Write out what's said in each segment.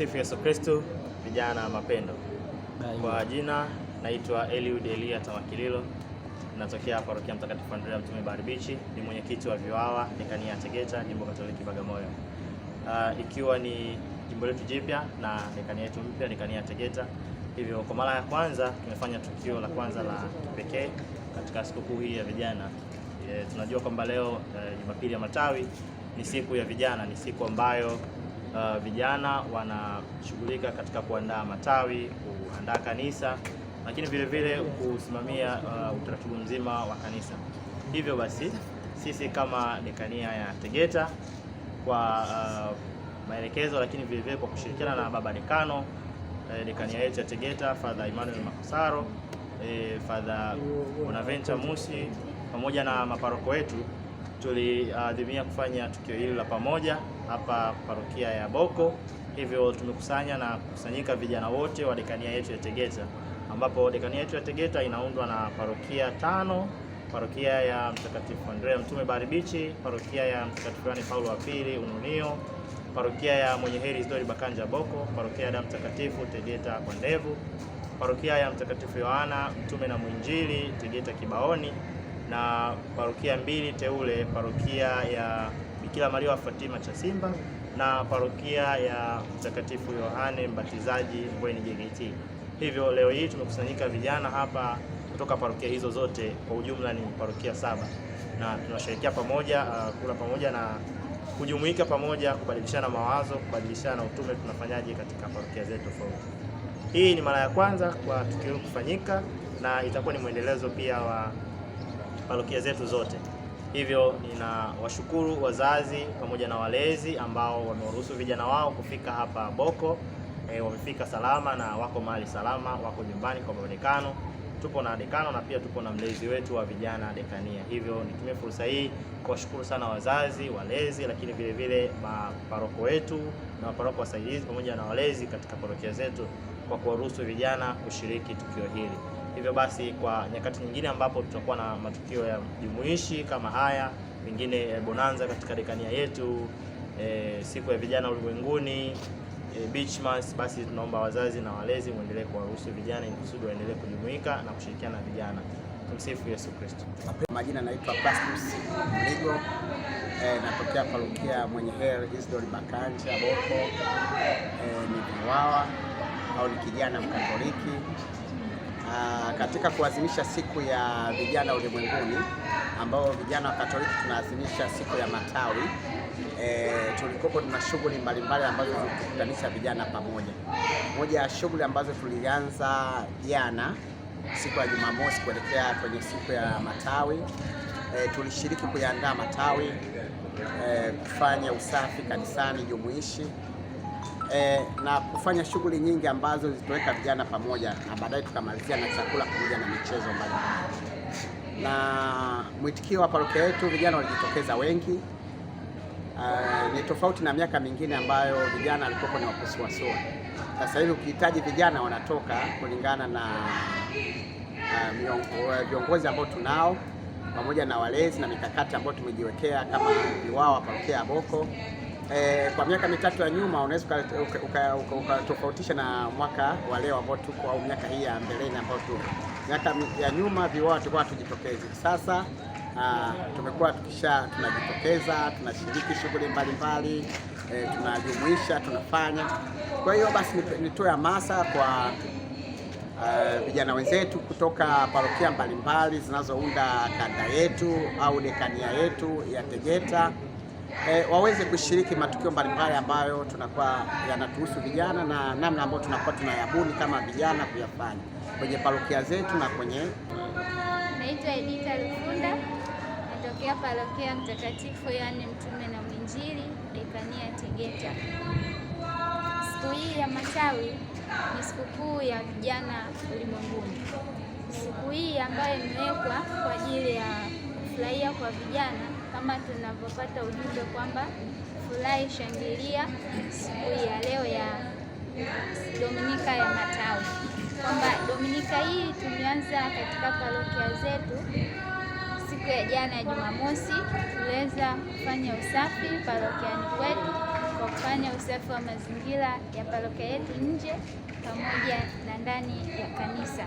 Tumsifu Yesu Kristo. Vijana mapendo. Kwa jina naitwa Eliud Elia Tamakililo. Natokea parokia Mtakatifu Andrea Mtume Baribichi, ni mwenyekiti wa Viwawa Dekania ya Tegeta, Jimbo Katoliki Bagamoyo. Ikiwa ni jimbo letu jipya na dekania yetu mpya, Dekania ya Tegeta. Hivyo kwa mara ya kwanza tumefanya tukio la kwanza la kipekee katika sikukuu hii ya vijana. Tunajua kwamba leo Jumapili ya Matawi ni siku ya vijana, ni siku ambayo vijana wanashughulika katika kuandaa matawi, kuandaa kanisa, lakini vile vile kusimamia utaratibu mzima wa kanisa. Hivyo basi sisi kama Dekania ya Tegeta kwa maelekezo, lakini vile vile kwa kushirikiana na baba dekano dekania yetu ya Tegeta, Father Emmanuel Makosaro, Father Bonaventure Musi, pamoja na maparoko wetu, tuliadhimia kufanya tukio hili la pamoja hapa parokia ya Boko. Hivyo tumekusanya na kukusanyika vijana wote wa dekania yetu ya Tegeta, ambapo dekania yetu ya Tegeta inaundwa na parokia 5: parokia ya Mtakatifu Andrea Mtume Baribichi, parokia ya Mtakatifu Yohane Paulo wa Pili Ununio, parokia ya Mwenye Heri Isidori Bakanja Boko, parokia ya Damu Mtakatifu Tegeta kwa Ndevu, parokia ya Mtakatifu Yohana Mtume na Mwinjili Tegeta Kibaoni, na parokia 2 teule, parokia ya Bikira Maria wa Fatima Chasimba na parokia ya Mtakatifu Yohane Mbatizaji Mbweni JKT. Hivyo leo hii tumekusanyika vijana hapa kutoka parokia hizo zote, kwa ujumla ni parokia 7, na tunasherehekea pamoja, kula pamoja na kujumuika pamoja, kubadilishana mawazo, kubadilishana utume tunafanyaje katika parokia zetu tofauti. Hii ni mara ya kwanza kwa tukio kufanyika, na itakuwa ni mwendelezo pia wa parokia zetu zote. Hivyo ninawashukuru wazazi pamoja na walezi ambao wamewaruhusu vijana wao kufika hapa Boko. Wamefika salama na wako mahali salama, wako nyumbani kwa muonekano. Tupo na dekano na pia tupo na mlezi wetu wa vijana dekania. Hivyo nitumie fursa hii kuwashukuru sana wazazi, walezi, lakini vile vile maparoko wetu na maparoko wasaidizi pamoja na walezi katika parokia zetu kwa kuwaruhusu vijana kushiriki tukio hili. Hivyo basi kwa nyakati nyingine ambapo tutakuwa na matukio ya jumuishi kama haya, mengine bonanza katika dekania yetu, siku ya vijana ulimwenguni, beach mass, basi tunaomba wazazi na walezi muendelee kuwaruhusu vijana ili kusudi waendelee kujumuika na kushirikiana na vijana. Tumsifu Yesu Kristo. Majina naitwa Plastus Mligo, natokea parokia Mwenye Heri Isidori Bakanja Boko. Ni Viwawa au ni kijana Mkatoliki. Katika kuadhimisha siku ya vijana ulimwenguni, ambao vijana wa Katoliki tunaadhimisha siku ya matawi, tulikuwa tuna shughuli mbalimbali ambazo zilikutanisha vijana pamoja. Moja ya shughuli ambazo tulianza jana siku ya Jumamosi kuelekea kwenye siku ya matawi, tulishiriki kuandaa matawi, kufanya usafi kanisani jumuishi, na kufanya shughuli nyingi ambazo zitaweka vijana pamoja, na baadaye tukamalizia na chakula pamoja na michezo mbalimbali. Na mwitikio wa parokia yetu, vijana walijitokeza wengi. Ni tofauti na miaka mingine ambayo vijana walikuwa ni wakusuasua. Sasa hivi ukihitaji vijana wanatoka, kulingana na viongozi ambao tunao pamoja na walezi na mikakati ambayo tumejiwekea kama Viwawa parokia ya Boko. Kwa miaka mitatu ya nyuma unaweza ukatofautisha na mwaka wa leo ambao tuko, au miaka hii ya mbeleni ambao tuko. Miaka ya nyuma Viwawa tulikuwa tujitokeze. Sasa tumekuwa tunajitokeza, tunashiriki shughuli mbalimbali, tunajumuisha, tunafanya. Kwa hiyo basi nitoe hamasa kwa vijana wenzetu kutoka parokia mbalimbali zinazounda kanda yetu au dekania yetu ya Tegeta, waweze kushiriki matukio mbalimbali ambayo tunakuwa yanatuhusu vijana na namna ambayo tunakuwa tunayabuni kama vijana kuyafanya kwenye parokia zetu na kwenye. Naitwa Edita Lufunda, natokea parokia Mtakatifu Yohane Mtume na Mwinjili, dekania ya Tegeta. Siku hii ya matawi ni sikukuu ya vijana ulimwenguni. Siku hii ambayo imewekwa kwa ajili ya kufurahia kwa vijana, kama tunavyopata ujumbe kwamba furahi, shangilia, siku hii ya leo ya Dominika ya Matawi, kwamba Dominika hii tumeanza katika parokia zetu siku ya jana ya Jumamosi. Tuliweza kufanya usafi parokiani kwetu kwa kufanya usafi wa mazingira ya parokia yetu nje pamoja na ndani ya kanisa.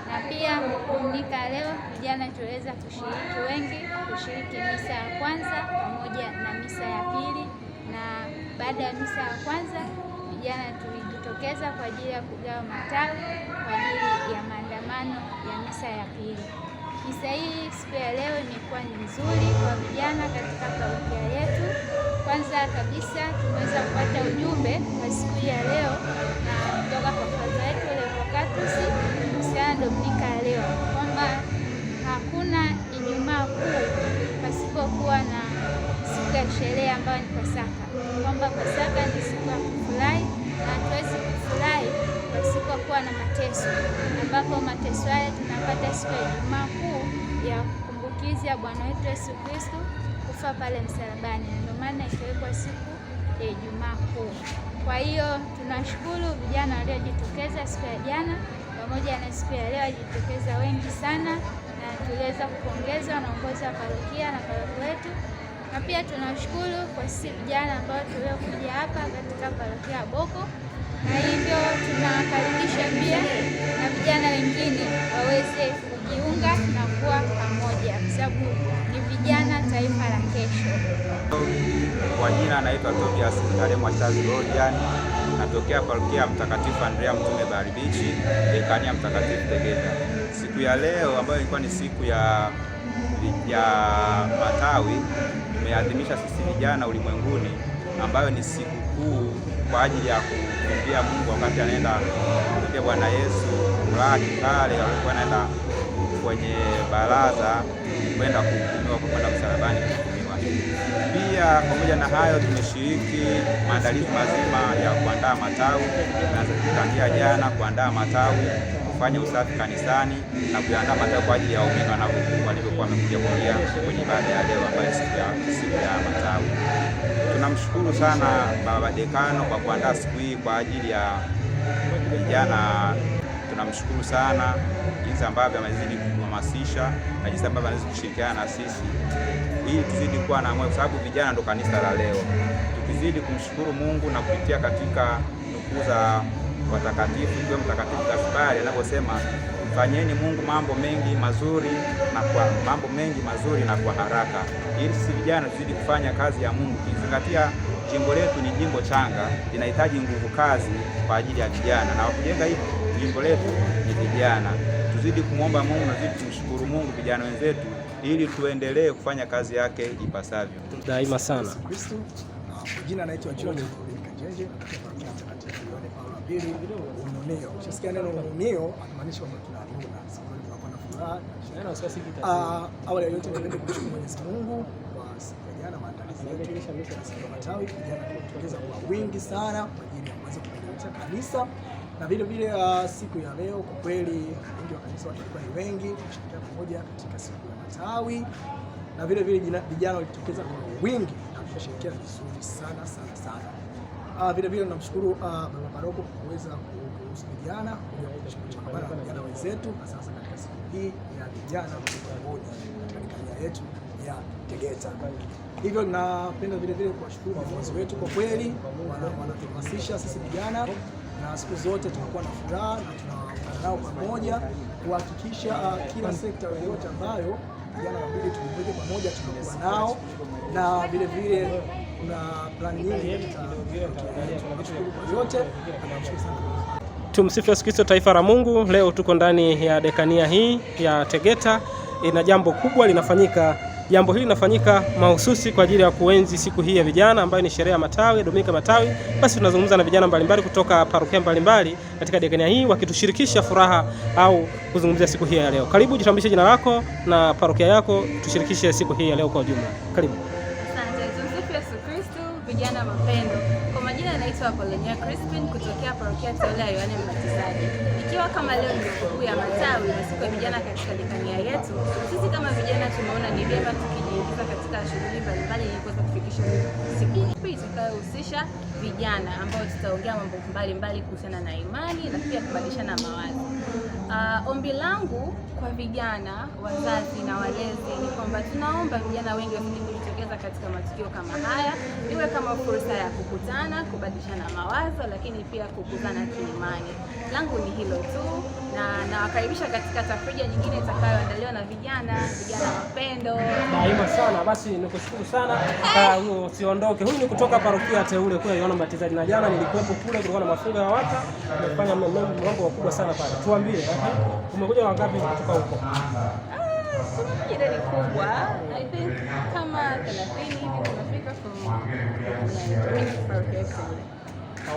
Na pia Dominika leo vijana tuweza kushiriki wengi kushiriki misa ya kwanza pamoja na misa ya pili, na baada ya misa ya kwanza vijana tulijitokeza kwa ajili ya kugawa matawi kwa ajili ya maandamano ya misa ya pili. Misa hii siku ya leo imekuwa ni nzuri kwa vijana katika parokia yetu. Kwanza kabisa tumeweza kupata ujumbe wa siku ya leo na kutoka kwa Padre wetu Revocatus kuhusiana na Dominika ya leo, kwamba hakuna Ijumaa Kuu pasipokuwa na siku ya sherehe ambayo ni Pasaka, kwamba Pasaka ni siku ya kufurahi na hatuwezi kufurahi pasipokuwa na mateso, ambapo mateso haya tunapata siku ya Ijumaa Kuu ya kumbukizi ya Bwana wetu Yesu Kristo kufa pale msalabani, ndio maana ikawekwa siku ya Ijumaa Kuu. Kwa hiyo tunashukuru vijana waliojitokeza siku ya jana pamoja na siku ya leo, wajitokeza wengi sana, na tuliweza kupongezwa na uongozi wa parokia na parokia wetu, na pia tunashukuru kwa sisi vijana ambao tuliokuja hapa katika parokia ya Boko, na hivyo tunawakaribisha pia na vijana wengine waweze kujiunga na kuwa pamoja, kwa sababu ni vijana taifa la kesho. Kwa jina naitwa Tobias Mtalemwa Charles Rodian, natokea parokia Mtakatifu Andrea Mtume Baribichi, dekania Mtakatifu Tegeta. Siku ya leo ambayo ilikuwa ni siku ya matawi, tumeadhimisha sisi vijana ulimwenguni, ambayo ni siku kuu kwa ajili ya kumwimbia Mungu wakati anaenda kumwimbia Bwana Yesu kulaki kale, alikuwa anaenda kwenye baraza kwenda kuhukumiwa kwa kwenda msalabani kuhukumiwa. Pia pamoja na hayo tumeshiriki maandalizi mazima ya kuandaa matawi, na tangia jana kuandaa matawi, kufanya usafi kanisani na kuandaa matawi kwa ajili ya waumini walivyokuwa wamekuja kuingia kwenye ibada ya leo ambayo siku ya matawi. Tunamshukuru sana Baba Dekano kwa kuandaa siku hii kwa ajili ya vijana. Tunamshukuru sana jinsi ambavyo amezidi kuhamasisha na jinsi ambavyo anazidi kushirikiana na sisi ili tuzidi kuwa na moyo, kwa sababu vijana ndo kanisa la leo. Tukizidi kumshukuru Mungu na kupitia katika nukuu za watakatifu, ikiwa Mtakatifu Gaspari anavyosema, mfanyeni Mungu mambo mengi mazuri na kwa haraka, ili sisi vijana tuzidi kufanya kazi ya Mungu, kizingatia jimbo letu ni jimbo changa, linahitaji nguvu kazi kwa ajili ya vijana, na kujenga hii jimbo letu ni vijana. Tuzidi kumwomba Mungu na tuzidi kumshukuru Mungu vijana wenzetu, ili tuendelee kufanya kazi yake ipasavyo daima sana. Kwa jina naitwa George Kajenje, kutoka Mtakatifu Yohane Paulo wa Pili Ununio. Ukisikia neno ununio inamaanisha kwamba tunanuna, sisi tunakuwa na furaha. Awali ya yote nipende kumshukuru Mwenyezi Mungu kwa siku ya jana, maandalizi yetu ya siku ya matawi, vijana tulijitokeza kwa wingi sana kwa ajili ya kuweza kuendeleza kanisa, na vile vile siku ya leo kwa kweli wengi wa kanisa walikuwa ni wengi kushirikiana pamoja katika siku ya matawi, na vile vile vijana walijitokeza kwa wingi na kushirikiana vizuri sana. Vile vile tunamshukuru Baba Paroko kwa kuweza kuruhusu vijana kuja na vijana wenzetu, na sasa katika siku hii ya vijana pamoja katika kanisa yetu ya Tegeta. Hivyo napenda vile vile kuwashukuru viongozi wetu, kwa kweli wanatuhamasisha sisi vijana, na siku zote tunakuwa na furaha na tunaungana nao pamoja kuhakikisha kila sekta yoyote ambayo vijana wabili tulikuja pamoja tunakuwa nao, na vile vile kuna plani nyingi tunashukuru kwa yote. Tumsifu Yesu Kristo, taifa la Mungu. Leo tuko ndani ya dekania hii ya Tegeta. Ina jambo kubwa linafanyika. Jambo hili linafanyika mahususi kwa ajili ya kuenzi siku hii ya vijana ambayo ni sherehe ya matawi, Dominika Matawi. Basi tunazungumza na vijana mbalimbali kutoka parokia mbalimbali katika dekania hii, wakitushirikisha furaha au kuzungumzia siku hii ya leo. Karibu, jitambulishe jina lako na parokia yako, tushirikishe siku hii ya leo kwa ujumla. Karibu. Asante. Tumsifu Yesu Kristo, vijana mapendo. Kwa majina naitwa Apolonia Crispin kutokea parokia Teule ya Yohane Mbatizaji. Ikiwa kama leo ndio siku ya matawi na siku ya vijana katika dekania yetu, sisi kama vijana tumeona ni vyema tukijiingiza katika shughuli mbalimbali ili kuweza kufikisha siku hii itakayohusisha vijana, ambao tutaongea mambo mbalimbali kuhusiana na imani na pia kubadilishana mawazo. Ombi langu kwa vijana, wazazi na walezi ni kwamba tunaomba vijana wengi wafike kujitokeza kujitokeza katika matukio kama haya, iwe kama fursa ya kukutana, kubadilishana mawazo, lakini pia kukuzana kiimani. Langu ni hilo tu, na nawakaribisha katika tafrija nyingine itakayoandaliwa na vijana mapendo. Daima sana. Basi nikushukuru sana. Usiondoke. Huyu ni kutoka parokia Teule kule Yohana Mbatizaji, na jana nilikuwepo kule, kulikuwa na mafungo ya wata, tumefanya mambo makubwa sana pale. Tuambie, umekuja wangapi kutoka huko? Idadi kubwa, I think kama 30 hivi tumefika from parokia Teule.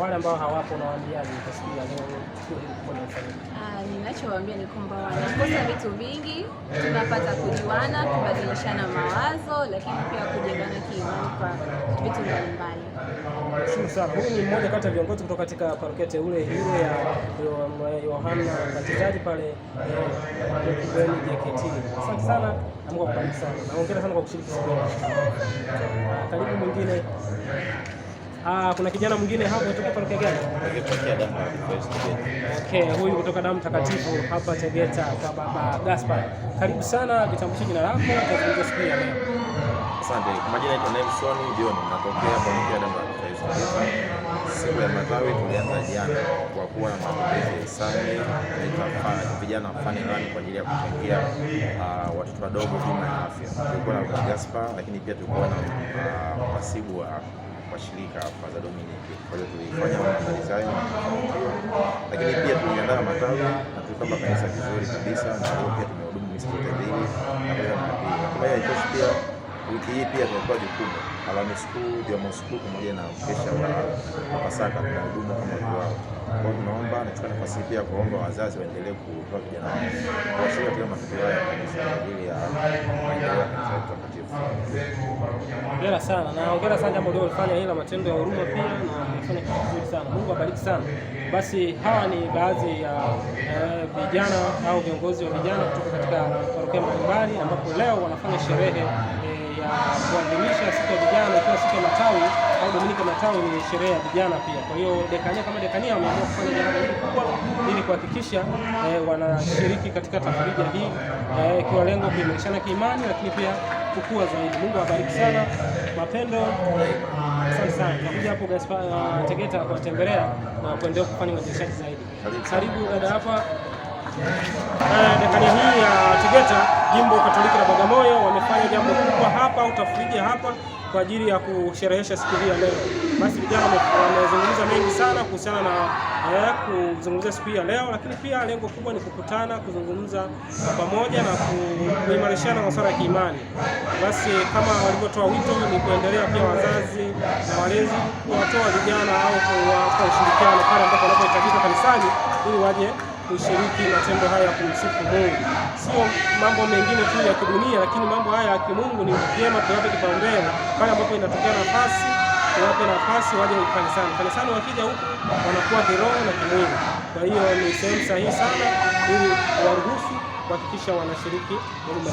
Wale ambao hawapo unawaambiaje kusikia leo ninachowaambia ni kwamba wanakosa vitu vingi, tunapata kujuana, kubadilishana mawazo, lakini pia kujengana kiimani kwa vitu mbalimbali. Shukrani sana. Huyu ni mmoja kati ya viongozi kutoka katika parokia Teule ile ya Yohana Mbatizaji pale kwenye JKT. Asante sana na Mungu akubariki sana. Na hongera sana kwa kushiriki siku hii. Karibu mwingine. Kuna kijana mwingine hapo kutoka parokia gani? Okay, huyu kutoka Damu Takatifu hapa Tegeta kwa Baba Gaspar. Karibu sana, vitambulishe jina lako kwa siku ya leo. Asante. Kwa majina naitwa Nelson John, natokea parokia Damu Takatifu. Siku ya matawi tulianza jana kwa kuwa na maombezi ya hisani, tunaita vijana wafanye run kwa ajili ya kuchangia watoto wadogo bima ya afya. Tulikuwa na Baba Gaspar, lakini pia tulikuwa na mhasibu wa shirika Father Dominic. Kwa hiyo tulifanya maandalizi hayo, lakini pia tuliandaa matawi na tulipamba kanisa vizuri kabisa, na pia tumehudumu misikiti mbili na pia kwa hiyo pia wiki hii pia tumekuwa jukumu Alhamisi Kuu, Jumamosi Kuu pamoja na kesha wa Pasaka tunahudumu kama wao. Kwa hiyo tunaomba na tukana nafasi pia kuomba wazazi waendelee kutoa vijana wao kwa shirika katika matukio ya kanisa kwa ajili ya maendeleo ya kanisa takatifu. Hongera sana na hongera sana jambo leo ulifanya hili la matendo ya huruma pia, na umefanya kitu kizuri sana. Mungu awabariki sana. Basi hawa ni baadhi ya vijana au viongozi wa vijana kutoka katika parokia mbalimbali ambapo leo wanafanya sherehe ya kuadhimisha siku ya vijana, ikiwa siku ya matawi au Dominika matawi ni sherehe ya vijana pia. Kwa hiyo dekania kama dekania wameamua kufanya jambo hili kubwa ili kuhakikisha wanashiriki katika tafrija hii ikiwa lengo kuimarishana kiimani, lakini pia kukua zaidi. Mungu awabariki sana. Mapendo, asante sana. Nakuja hapo Gaspar Tegeta kuwatembelea na kuendelea kufanya uinjilishaji zaidi. Karibu dada hapa. Dekania hii ya Tegeta Jimbo Katoliki la Bagamoyo wamefanya jambo kubwa hapa, utafurija hapa kwa ajili ya kusherehesha siku hii ya leo. Basi vijana wamezungumza mengi sana kuhusiana na kuzungumzia siku hii ya leo, lakini pia lengo kubwa ni kukutana, kuzungumza pamoja na kuimarishana masuala ya kiimani. Basi kama walivyotoa wito ni kuendelea pia wazazi na walezi kuwatoa vijana au kuwapa ushirikiano pale ambapo wanapohitajika kanisani ili waje kushiriki matendo haya ya kumsifu Mungu. Sio mambo mengine tu ya kidunia, lakini mambo haya ya kimungu ni vyema tuwape kipaumbele pale ambapo inatokea nafasi, tuwape nafasi waje kanisani. Kanisani wakija huku wanakuwa kiroho na kimwili. Kwa hiyo ni sehemu sahihi sana ili waruhusu kuhakikisha wanashiriki Mungu.